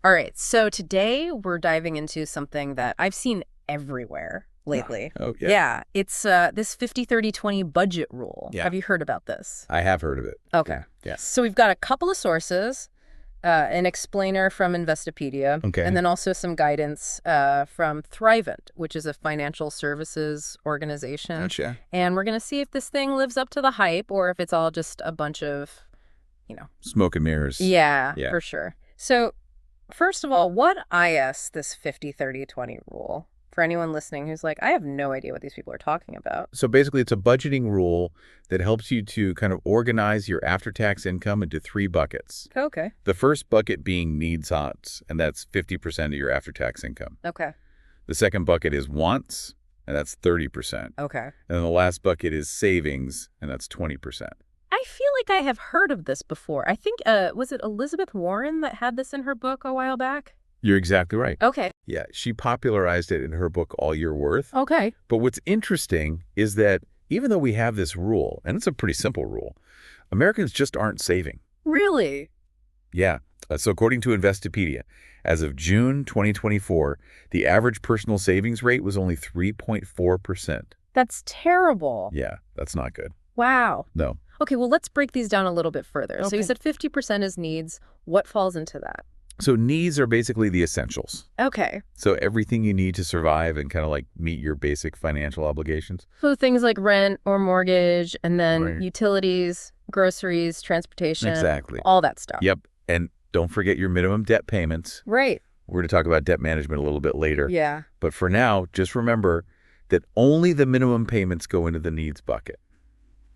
All right, so today we're diving into something that I've seen everywhere lately. Oh, yeah. Yeah, it's this 50/30/20 budget rule. Yeah. Have you heard about this? I have heard of it. Okay. Yeah. Yeah. So we've got a couple of sources, an explainer from Investopedia, Okay. and then also some guidance from Thrivent, which is a financial services organization. Gotcha. And we're going to see if this thing lives up to the hype or if it's all just a bunch of, Smoke and mirrors. Yeah, Yeah. for sure. So first of all, what is this 50/30/20 rule? For anyone listening who's like, I have no idea what these people are talking about. So basically, it's a budgeting rule that helps you to kind of organize your after-tax income into 3 buckets. Okay. The first bucket being needs wants, and that's 50% of your after-tax income. Okay. The second bucket is wants, and that's 30%. Okay. And then the last bucket is savings, and that's 20%. I feel like I have heard of this before. I think, was it Elizabeth Warren that had this in her book a while back? You're exactly right. Okay. Yeah, she popularized it in her book, All You're Worth. Okay. But what's interesting is that even though we have this rule, and it's a pretty simple rule, Americans just aren't saving. Really? Yeah. So according to Investopedia, as of June 2024, the average personal savings rate was only 3.4%. That's terrible. Yeah, that's not good. Wow. No. Okay, well, let's break these down a little bit further. So you Okay. said 50% is needs. What falls into that? So needs are basically the essentials. Okay. So everything you need to survive and kind of like meet your basic financial obligations. So things like rent or mortgage, and then Right. utilities, groceries, transportation. Exactly. All that stuff. Yep. And don't forget your minimum debt payments. Right. We're going to talk about debt management a little bit later. Yeah. But for now, just remember that only the minimum payments go into the needs bucket.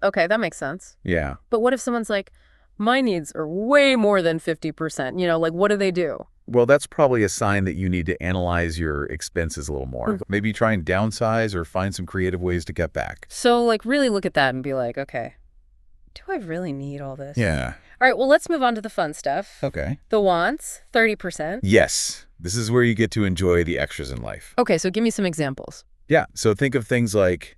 Okay, that makes sense. Yeah. But what if someone's like, my needs are way more than 50%? Like, what do they do? Well, that's probably a sign that you need to analyze your expenses a little more. Maybe try and downsize or find some creative ways to cut back. So, like, really look at that and be like, okay, do I really need all this? Yeah. All right, well, let's move on to the fun stuff. Okay. The wants, 30%. Yes. This is where you get to enjoy the extras in life. Okay, so give me some examples. Yeah. So think of things like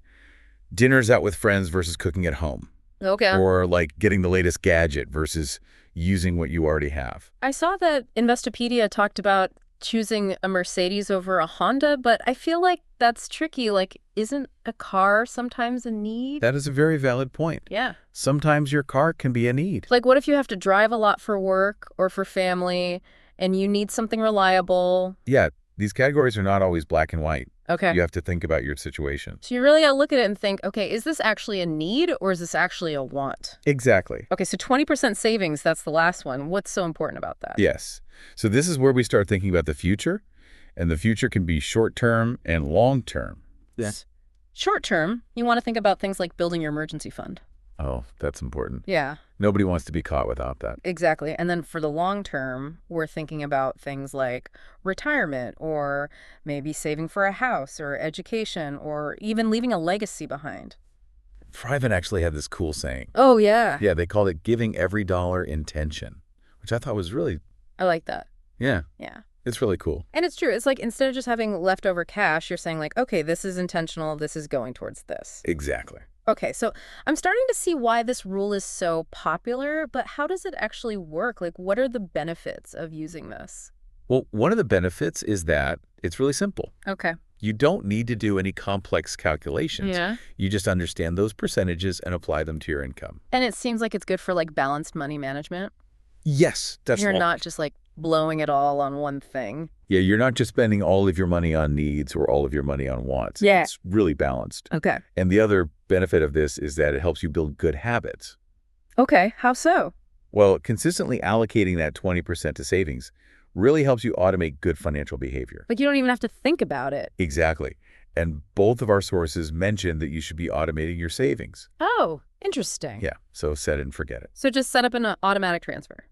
dinners out with friends versus cooking at home. Okay. Or like getting the latest gadget versus using what you already have. I saw that Investopedia talked about choosing a Mercedes over a Honda, but I feel like that's tricky. Like, isn't a car sometimes a need? That is a very valid point. Yeah. Sometimes your car can be a need. Like, what if you have to drive a lot for work or for family and you need something reliable? Yeah, these categories are not always black and white. Okay. You have to think about your situation. So you really got to look at it and think, okay, is this actually a need or is this actually a want? Exactly. Okay, so 20% savings, that's the last one. What's so important about that? Yes. So this is where we start thinking about the future, and the future can be short-term and long-term. Yes. Short term, you want to think about things like building your emergency fund. Oh, that's important. Yeah. Nobody wants to be caught without that. Exactly. And then for the long term, we're thinking about things like retirement or maybe saving for a house or education or even leaving a legacy behind. Thrivent actually had this cool saying. Oh, yeah. Yeah, they called it giving every dollar intention, which I thought was really, I like that. yeah, Yeah. it's really cool. And it's true. It's like instead of just having leftover cash, you're saying like, okay, this is intentional. This is going towards this. Exactly. Okay, so I'm starting to see why this rule is so popular, but how does it actually work? Like, what are the benefits of using this? Well, one of the benefits is that it's really simple. Okay. You don't need to do any complex calculations. Yeah. You just understand those percentages and apply them to your income. And it seems like it's good for like balanced money management. Yes, that's You're all. not just like blowing it all on one thing. Yeah, you're not just spending all of your money on needs or all of your money on wants. Yeah. It's really balanced. Okay. And the other benefit of this is that it helps you build good habits. Okay. How so? Well, consistently allocating that 20% to savings really helps you automate good financial behavior. Like you don't even have to think about it. Exactly. And both of our sources mention that you should be automating your savings. Oh, interesting. Yeah, so set it and forget it. So just set up an automatic transfer.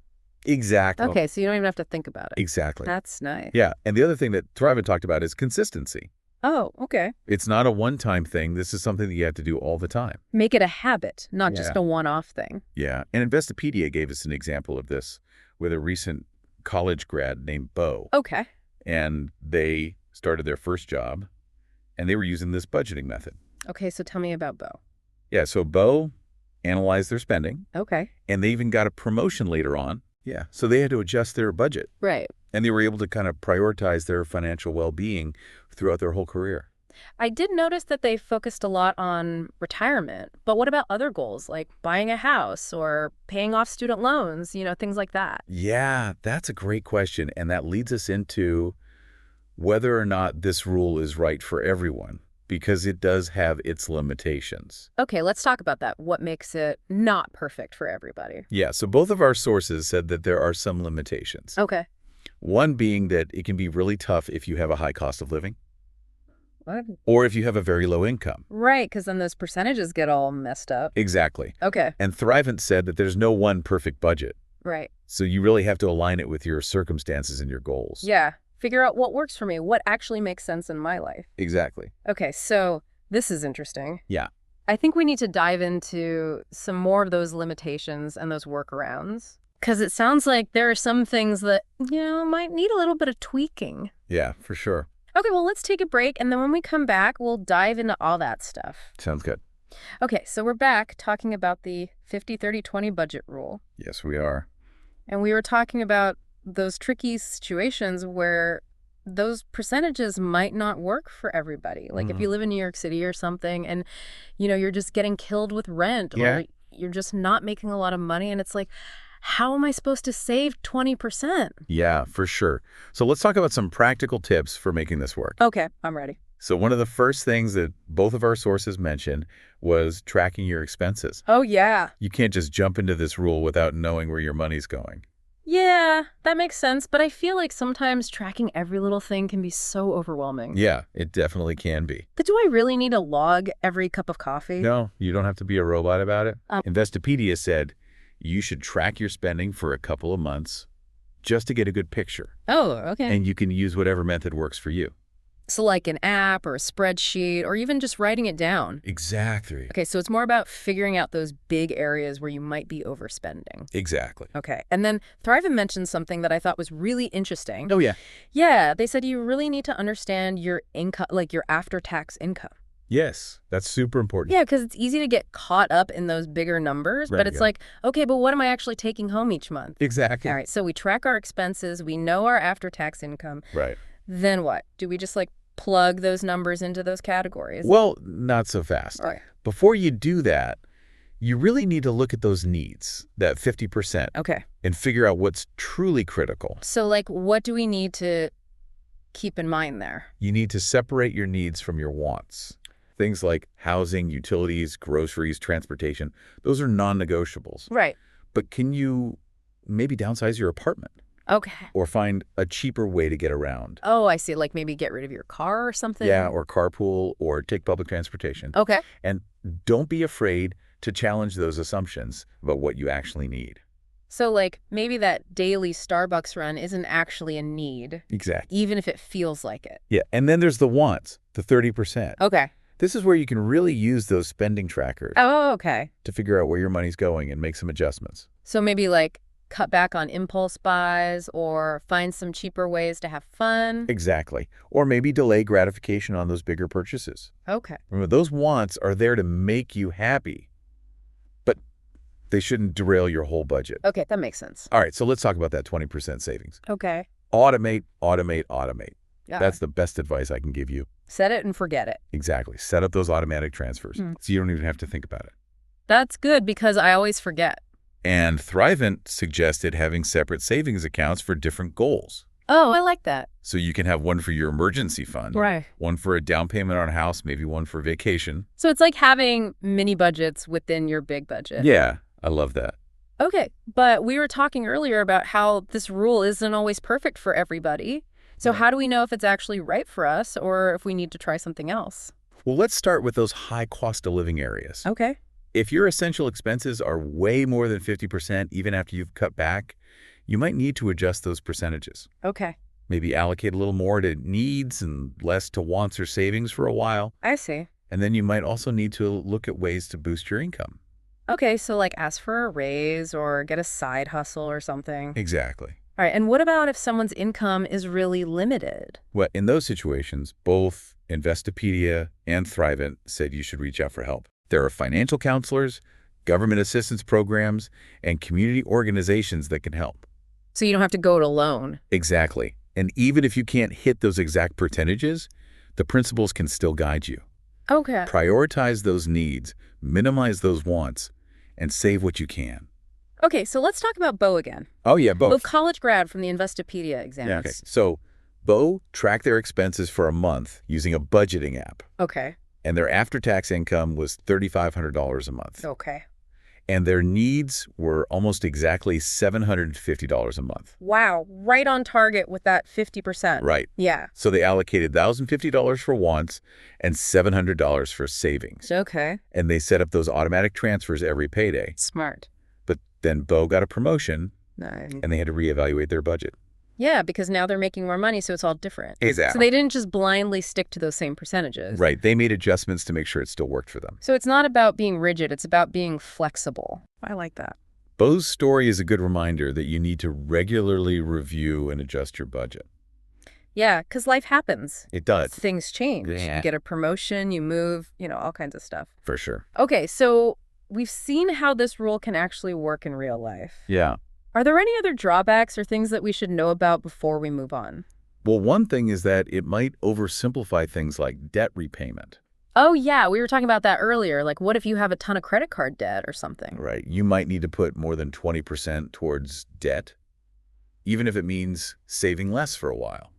Exactly. Okay. So you don't even have to think about it. Exactly. That's nice. Yeah, and the other thing that Thrivent talked about is consistency. Oh, okay. It's not a one-time thing. This is something that you have to do all the time. Make it a habit, not just Yeah. a one-off thing. Yeah, and Investopedia gave us an example of this with a recent college grad named Bo. Okay. And they started their first job, and they were using this budgeting method. Okay. So tell me about Bo. Yeah, so Bo analyzed their spending, Okay. and they even got a promotion later on Yeah, so they had to adjust their budget, Right. and they were able to kind of prioritize their financial well-being throughout their whole career. I did notice that they focused a lot on retirement, but what about other goals like buying a house or paying off student loans, things like that? Yeah, that's a great question, and that leads us into whether or not this rule is right for everyone, because it does have its limitations. Okay, let's talk about that. What makes it not perfect for everybody? Yeah, so both of our sources said that there are some limitations. Okay. One being that it can be really tough if you have a high cost of living What? or if you have a very low income. Right, because then those percentages get all messed up. Exactly. Okay, And Thrivent said that there's no one perfect budget, right. so you really have to align it with your circumstances and your goals. Yeah, figure out what works for me, what actually makes sense in my life. Exactly. Okay, so this is interesting. Yeah. I think we need to dive into some more of those limitations and those workarounds. Because it sounds like there are some things that, might need a little bit of tweaking. Yeah, for sure. Okay, well, let's take a break. And then when we come back, we'll dive into all that stuff. Sounds good. Okay, so we're back talking about the 50-30-20 budget rule. Yes, we are. And we were talking about those tricky situations where those percentages might not work for everybody. Like if you live in New York City or something and, you're just getting killed with rent Yeah. or you're just not making a lot of money. And it's like, how am I supposed to save 20%? Yeah, for sure. So let's talk about some practical tips for making this work. Okay, I'm ready. So one of the first things that both of our sources mentioned was tracking your expenses. Oh, yeah. You can't just jump into this rule without knowing where your money's going. Yeah, that makes sense. But I feel like sometimes tracking every little thing can be so overwhelming. Yeah, it definitely can be. But do I really need to log every cup of coffee? No, you don't have to be a robot about it. Um, Investopedia said you should track your spending for a couple of months just to get a good picture. Oh, okay. And you can use whatever method works for you. So like an app or a spreadsheet or even just writing it down. Exactly. Okay, so it's more about figuring out those big areas where you might be overspending. Exactly. Okay, and then Thriven mentioned something that I thought was really interesting. Oh, yeah. Yeah, they said you really need to understand your income, like your after-tax income. Yes, that's super important. Yeah, because it's easy to get caught up in those bigger numbers, Right, but it's yeah. like, okay, but what am I actually taking home each month? Exactly. All right, so we track our expenses, we know our after-tax income. Right. Then what? Do we just plug those numbers into those categories? Well, not so fast. All right. Before you do that, you really need to look at those needs, that 50%, Okay. and figure out what's truly critical. So what do we need to keep in mind there? You need to separate your needs from your wants. Things like housing, utilities, groceries, transportation, those are non-negotiables. Right. But can you maybe downsize your apartment Okay. or find a cheaper way to get around? Oh, I see. Like maybe get rid of your car or something? Yeah, or carpool or take public transportation. Okay. And don't be afraid to challenge those assumptions about what you actually need. So maybe that daily Starbucks run isn't actually a need, Exactly. even if it feels like it. Yeah, and then there's the wants, the 30%. Okay. This is where you can really use those spending trackers Oh, okay. to figure out where your money's going and make some adjustments. So maybe cut back on impulse buys or find some cheaper ways to have fun. Exactly. Or maybe delay gratification on those bigger purchases. Okay. Remember, those wants are there to make you happy, but they shouldn't derail your whole budget. Okay, that makes sense. All right, so let's talk about that 20% savings. Okay. Automate, automate, automate. Yeah. That's the best advice I can give you. Set it and forget it. Exactly. Set up those automatic transfers so you don't even have to think about it. That's good because I always forget. And Thrivent suggested having separate savings accounts for different goals. Oh, I like that. So you can have one for your emergency fund, Right. one for a down payment on a house, maybe one for vacation. So it's like having mini budgets within your big budget. Yeah, I love that. Okay, but we were talking earlier about how this rule isn't always perfect for everybody. So Right. how do we know if it's actually right for us or if we need to try something else? Well, let's start with those high cost of living areas. Okay. If your essential expenses are way more than 50%, even after you've cut back, you might need to adjust those percentages. Okay. Maybe allocate a little more to needs and less to wants or savings for a while. I see. And then you might also need to look at ways to boost your income. Okay, so ask for a raise or get a side hustle or something. Exactly. All right, and what about if someone's income is really limited? Well, in those situations, both Investopedia and Thrivent said you should reach out for help. There are financial counselors, government assistance programs, and community organizations that can help. So you don't have to go it alone. Exactly. And even if you can't hit those exact percentages, the principles can still guide you. Okay. Prioritize those needs, minimize those wants, and save what you can. Okay, so let's talk about Bo again. Oh, yeah, Bo, both. college grad from the Investopedia Yeah, okay. exams. So Bo tracked their expenses for a month using a budgeting app, Okay. and their after-tax income was $3,500 a month. Okay. And their needs were almost exactly $750 a month. Wow, right on target with that 50%. Right. Yeah. So they allocated $1,050 for wants and $700 for savings. Okay. And they set up those automatic transfers every payday. Smart. But then Bo got a promotion, Nice. and they had to reevaluate their budget. Yeah, because now they're making more money, so it's all different. Exactly. So they didn't just blindly stick to those same percentages. Right. They made adjustments to make sure it still worked for them. So it's not about being rigid, it's about being flexible. I like that. Bo's story is a good reminder that you need to regularly review and adjust your budget. Yeah, because life happens. It does. Things change. Yeah. You get a promotion, you move, all kinds of stuff. For sure. Okay, so we've seen how this rule can actually work in real life. Yeah. Are there any other drawbacks or things that we should know about before we move on? Well, one thing is that it might oversimplify things like debt repayment. Oh, yeah, we were talking about that earlier. Like, what if you have a ton of credit card debt or something? Right. You might need to put more than 20% towards debt, even if it means saving less for a while.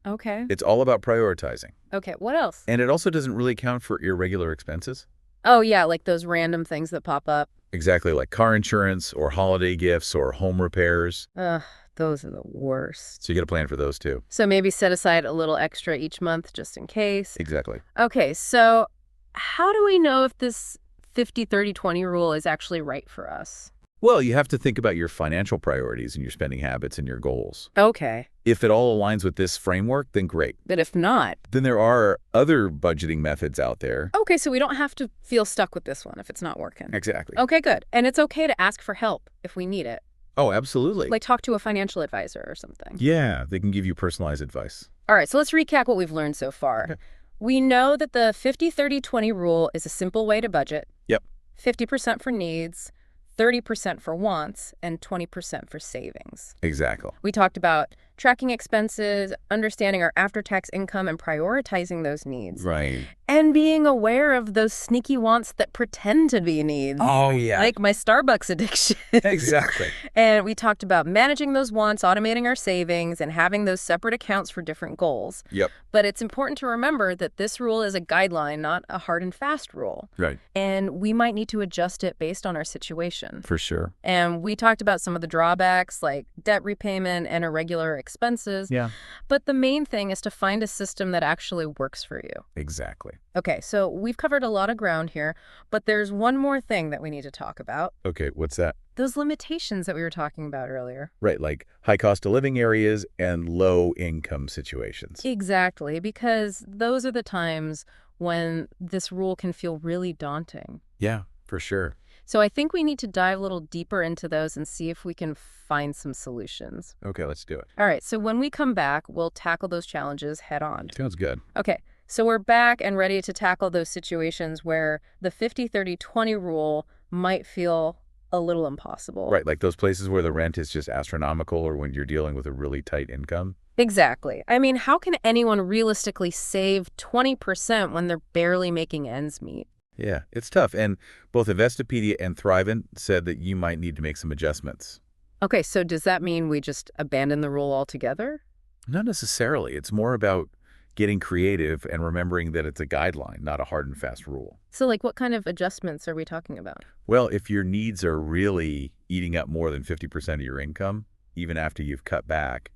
Okay. It's all about prioritizing. Okay, what else? And it also doesn't really count for irregular expenses. Oh, yeah, like those random things that pop up. Exactly, like car insurance or holiday gifts or home repairs. Ugh, those are the worst. So you got to plan for those too. So maybe set aside a little extra each month just in case. Exactly. Okay, so how do we know if this 50-30-20 rule is actually right for us? Well, you have to think about your financial priorities and your spending habits and your goals. Okay, If it all aligns with this framework, then great. but if not? Then there are other budgeting methods out there. Okay, so we don't have to feel stuck with this one if it's not working. Exactly. Okay, good. And it's okay to ask for help if we need it. Oh, absolutely. Like talk to a financial advisor or something. Yeah, they can give you personalized advice. All right, so let's recap what we've learned so far. Okay. We know that the 50-30-20 rule is a simple way to budget. Yep. 50% for needs, 30% for wants, and 20% for savings. Exactly. We talked about tracking expenses, understanding our after-tax income, and prioritizing those needs. Right. And being aware of those sneaky wants that pretend to be needs. Oh, yeah. Like my Starbucks addiction. Exactly. And we talked about managing those wants, automating our savings, and having those separate accounts for different goals. Yep. But it's important to remember that this rule is a guideline, not a hard and fast rule. Right. And we might need to adjust it based on our situation. For sure. And we talked about some of the drawbacks like debt repayment and irregular expenses. Yeah. But the main thing is to find a system that actually works for you. Exactly. Okay, so we've covered a lot of ground here, but there's one more thing that we need to talk about. Okay, what's that? Those limitations that we were talking about earlier. Right, like high cost of living areas and low income situations. Exactly, because those are the times when this rule can feel really daunting. Yeah, for sure. So I think we need to dive a little deeper into those and see if we can find some solutions. Okay, let's do it. All right, so when we come back, we'll tackle those challenges head on. Sounds good. Okay, so we're back and ready to tackle those situations where the 50-30-20 rule might feel a little impossible. Right, like those places where the rent is just astronomical or when you're dealing with a really tight income. Exactly. I mean, how can anyone realistically save 20% when they're barely making ends meet? Yeah, it's tough. And both Investopedia and Thrivent said that you might need to make some adjustments. Okay, so does that mean we just abandon the rule altogether? Not necessarily. It's more about getting creative and remembering that it's a guideline, not a hard and fast rule. So, like, what kind of adjustments are we talking about? Well, if your needs are really eating up more than 50% of your income, even after you've cut back,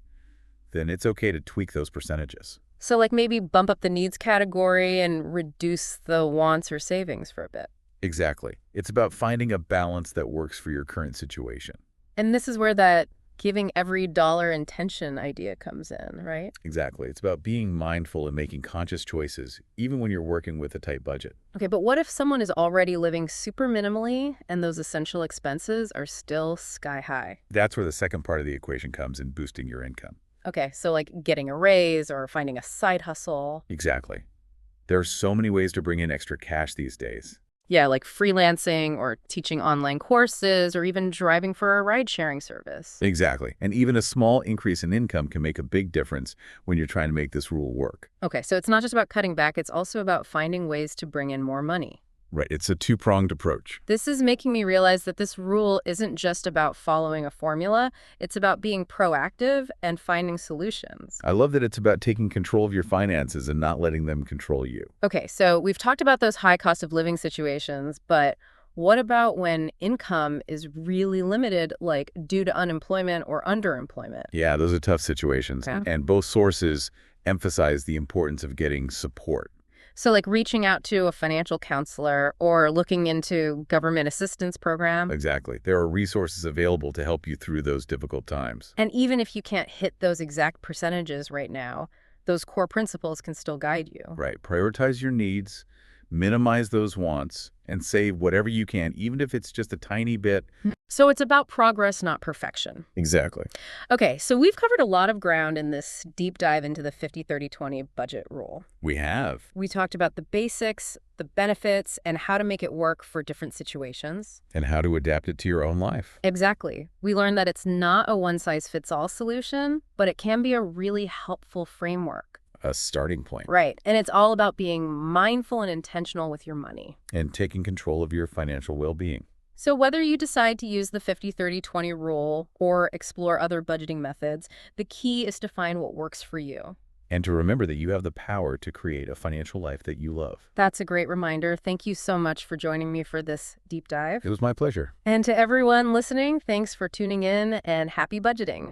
then it's okay to tweak those percentages. So, like, maybe bump up the needs category and reduce the wants or savings for a bit. Exactly. It's about finding a balance that works for your current situation. And this is where that giving every dollar intention idea comes in, right? Exactly. It's about being mindful and making conscious choices, even when you're working with a tight budget. Okay, but what if someone is already living super minimally and those essential expenses are still sky high? That's where the second part of the equation comes in boosting your income. Okay, so like getting a raise or finding a side hustle. Exactly. There are so many ways to bring in extra cash these days. Yeah, like freelancing or teaching online courses or even driving for a ride-sharing service. Exactly. And even a small increase in income can make a big difference when you're trying to make this rule work. Okay, so it's not just about cutting back, it's also about finding ways to bring in more money. Right. It's a two-pronged approach. This is making me realize that this rule isn't just about following a formula, it's about being proactive and finding solutions. I love that it's about taking control of your finances and not letting them control you. Okay, so we've talked about those high cost of living situations, but what about when income is really limited, like due to unemployment or underemployment? Yeah, those are tough situations. Okay. And both sources emphasize the importance of getting support. So like reaching out to a financial counselor or looking into government assistance program. Exactly. There are resources available to help you through those difficult times. And even if you can't hit those exact percentages right now, those core principles can still guide you. Right. Prioritize your needs, minimize those wants, and save whatever you can, even if it's just a tiny bit. So it's about progress, not perfection. Exactly. Okay, so we've covered a lot of ground in this deep dive into the 50-30-20 budget rule. We have. We talked about the basics, the benefits, and how to make it work for different situations. And how to adapt it to your own life. Exactly. We learned that it's not a one-size-fits-all solution, but it can be a really helpful framework. A starting point. Right. And it's all about being mindful and intentional with your money. And taking control of your financial well-being. So whether you decide to use the 50-30-20 rule or explore other budgeting methods, the key is to find what works for you. And to remember that you have the power to create a financial life that you love. That's a great reminder. Thank you so much for joining me for this deep dive. It was my pleasure. And to everyone listening, thanks for tuning in and happy budgeting.